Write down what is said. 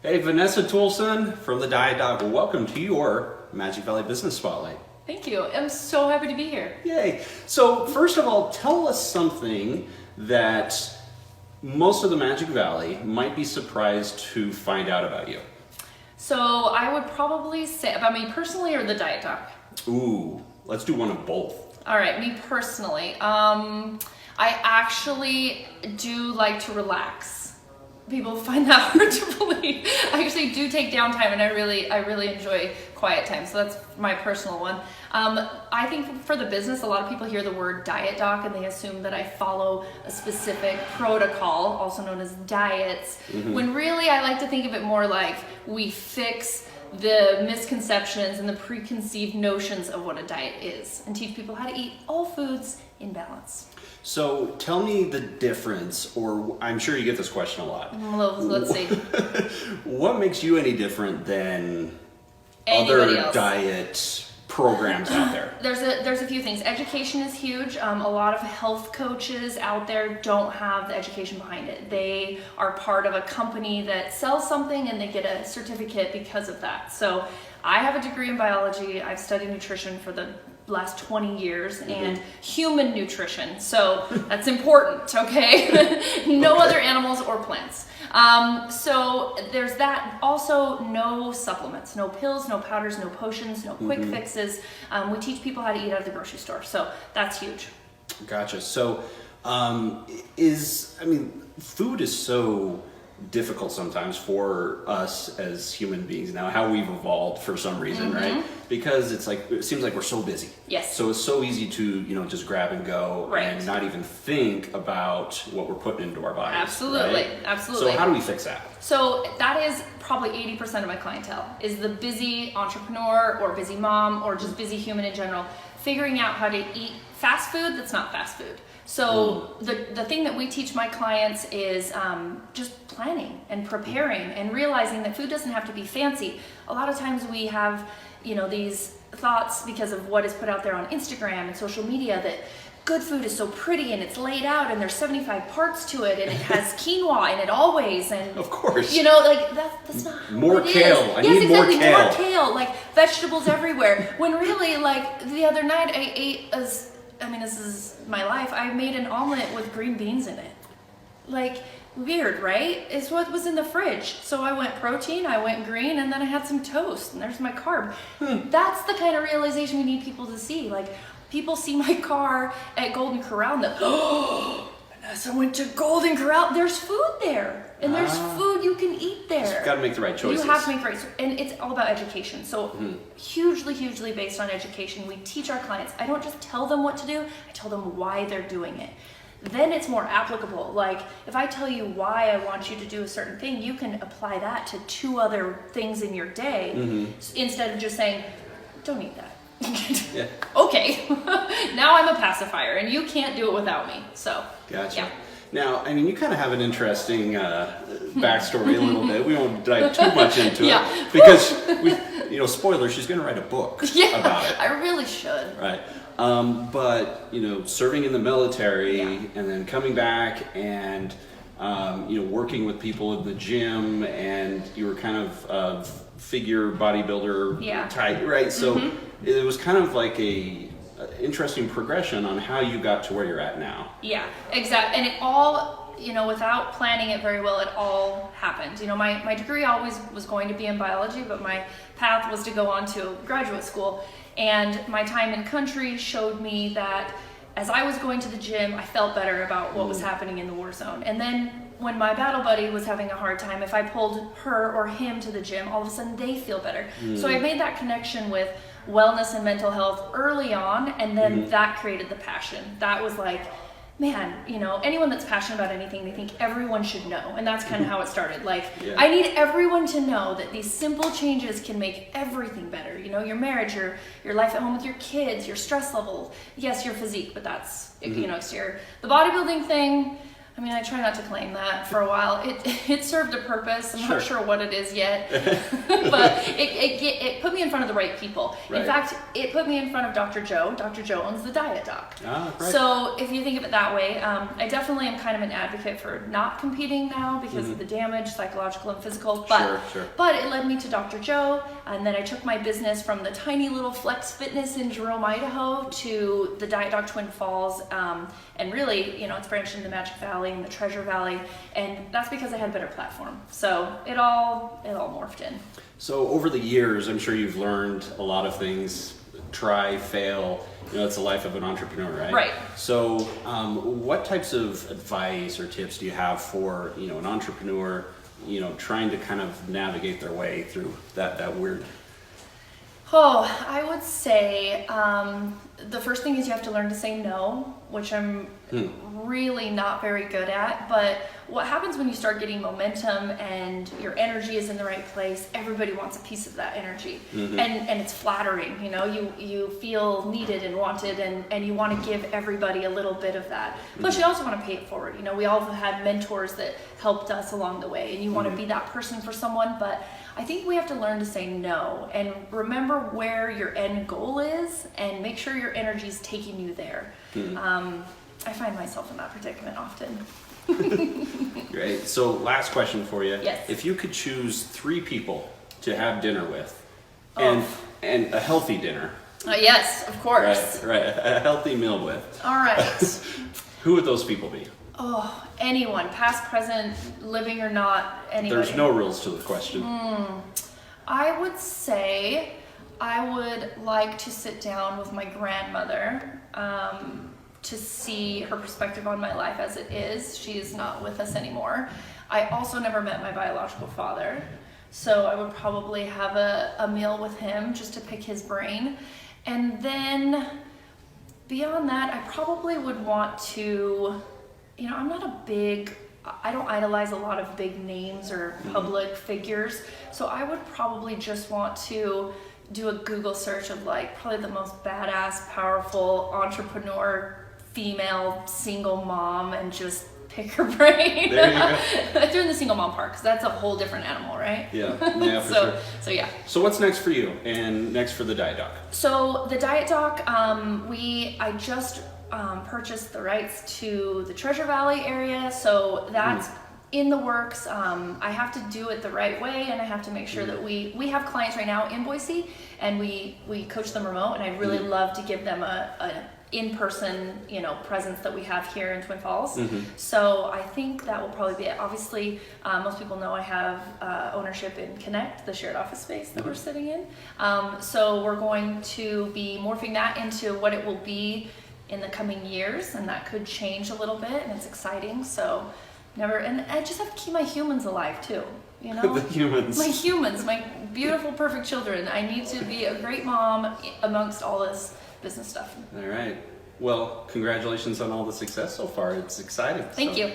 Hey, Vanessa Toolson from the Diet Doc. Welcome to your Magic Valley Business Spotlight. Thank you. I'm so happy to be here. Yay. So first of all, tell us something that most of the Magic Valley might be surprised to find out about you. So I would probably say about me personally or the Diet Doc? Ooh, let's do one of both. All right, me personally. I actually do like to relax. People find that hard to believe. I actually do take downtime, and I really enjoy quiet time. So that's my personal one. I think for the business, a lot of people hear the word Diet Doc and they assume that I follow a specific protocol, also known as diets. When really I like to think of it more like we fix the misconceptions and the preconceived notions of what a diet is and teach people how to eat all foods in balance. So tell me the difference, or I'm sure you get this question a lot. Well, let's see. What makes you any different than Anybody other else. Diet programs out there? There's a few things. Education is huge. A lot of health coaches out there don't have the education behind it. They are part of a company that sells something and they get a certificate because of that. So I have a degree in biology. I've studied nutrition for the last 20 years and human nutrition. So that's important, okay? No other animals or plants. So there's that. Also, no supplements, no pills, no powders, no potions, no quick fixes. We teach people how to eat out of the grocery store. So that's huge. Gotcha. So food is so difficult sometimes for us as human beings now, how we've evolved for some reason, right? Because it seems like we're so busy. Yes. So it's so easy to, just grab and go Right. and not even think about what we're putting into our bodies. Absolutely. Right? Absolutely. So how do we fix that? So that is probably 80% of my clientele is the busy entrepreneur or busy mom or just busy human in general, figuring out how to eat fast food that's not fast food. So the thing that we teach my clients is just planning and preparing and realizing that food doesn't have to be fancy. A lot of times we have, these thoughts because of what is put out there on Instagram and social media that good food is so pretty and it's laid out and there's 75 parts to it and it has quinoa in it always, and Of course. that's not how More it kale. is. I Yes, need more exactly. kale. More kale, like vegetables everywhere. When really, the other night I ate this is my life. I made an omelet with green beans in it. Weird, right? It's what was in the fridge. So I went protein, I went green, and then I had some toast, and there's my carb. That's the kind of realization we need people to see. People see my car at Golden Corral and Vanessa went to Golden Corral. There's food there, and there's food you can eat there. You've got to make the right choices. You have to make the right, and it's all about education. So hugely based on education, we teach our clients. I don't just tell them what to do, I tell them why they're doing it. Then it's more applicable. If I tell you why I want you to do a certain thing, you can apply that to 2 other things in your day instead of just saying, don't eat that. Yeah. Okay, now I'm a pacifier and you can't do it without me. So, Gotcha. yeah. Now, you kind of have an interesting backstory a little bit. We won't dive too much into Yeah. it because, spoiler, she's going to write a book about it. I really should. Right. But, serving in the military and then coming back and, working with people in the gym, and you were kind of figure bodybuilder type, right? So it was kind of like a interesting progression on how you got to where you're at now. Yeah, exactly. And it all, without planning it very well, it all happened. My degree always was going to be in biology, but my path was to go on to graduate school. And my time in country showed me that as I was going to the gym, I felt better about what was happening in the war zone. And then when my battle buddy was having a hard time, if I pulled her or him to the gym, all of a sudden they feel better. So I made that connection with wellness and mental health early on, and then that created the passion. That was like, man, anyone that's passionate about anything, they think everyone should know. And that's kind of how it started. I need everyone to know that these simple changes can make everything better. Your marriage, your life at home with your kids, your stress level, yes, your physique, but that's, exterior. The bodybuilding thing, I mean, I try not to claim that for a while. It served a purpose. I'm not sure what it is yet, but it put me in front of the right people. Right. In fact, it put me in front of Dr. Joe. Dr. Joe owns the Diet Doc. Ah, right. So if you think of it that way, I definitely am kind of an advocate for not competing now because of the damage, psychological and physical. But but it led me to Dr. Joe, and then I took my business from the tiny little Flex Fitness in Jerome, Idaho, to the Diet Doc Twin Falls, and really, you know, it's branched into the Magic Valley and the Treasure Valley, and that's because I had a better platform. So it all morphed in. So over the years, I'm sure you've learned a lot of things. Try, fail. You know, it's the life of an entrepreneur, right? Right. So, what types of advice or tips do you have for, you know, an entrepreneur, you know, trying to kind of navigate their way through that weird? Oh, I would say the first thing is you have to learn to say no, which I'm really not very good at. But what happens when you start getting momentum and your energy is in the right place, everybody wants a piece of that energy. And it's flattering, you know, you feel needed and wanted, and you want to give everybody a little bit of that. Plus you also want to pay it forward. You know, we all have had mentors that helped us along the way, and you want to be that person for someone, but I think we have to learn to say no and remember where your end goal is and make sure your energy is taking you there. I find myself in that predicament often. Great. So last question for you. Yes. If you could choose 3 people to have dinner with, and a healthy dinner. Yes, of course. Right. A healthy meal with. All right. Who would those people be? Oh, anyone, past, present, living or not, anybody. There's no rules to the question. I would say I would like to sit down with my grandmother to see her perspective on my life as it is. She is not with us anymore. I also never met my biological father, so I would probably have a meal with him just to pick his brain. And then beyond that, I probably would want to, you know, I don't idolize a lot of big names or public figures, so I would probably just want to do a Google search of like probably the most badass, powerful entrepreneur, female, single mom, and just pick her brain. There you go. I threw in the single mom part because that's a whole different animal, right? Yeah, for sure. So yeah. So what's next for you and next for the Diet Doc? So the Diet Doc, I just purchased the rights to the Treasure Valley area, so that's in the works. I have to do it the right way, and I have to make sure that we have clients right now in Boise, and we coach them remote, and I'd really love to give them a in-person, you know, presence that we have here in Twin Falls. So I think that will probably be it. Obviously, most people know I have ownership in Connect, the shared office space that we're sitting in. So we're going to be morphing that into what it will be in the coming years, and that could change a little bit, and it's exciting. So and I just have to keep my humans alive too, you know? The humans. My humans, my beautiful, perfect children. I need to be a great mom amongst all this business stuff. All right. Well, congratulations on all the success so far. It's exciting. Thank you.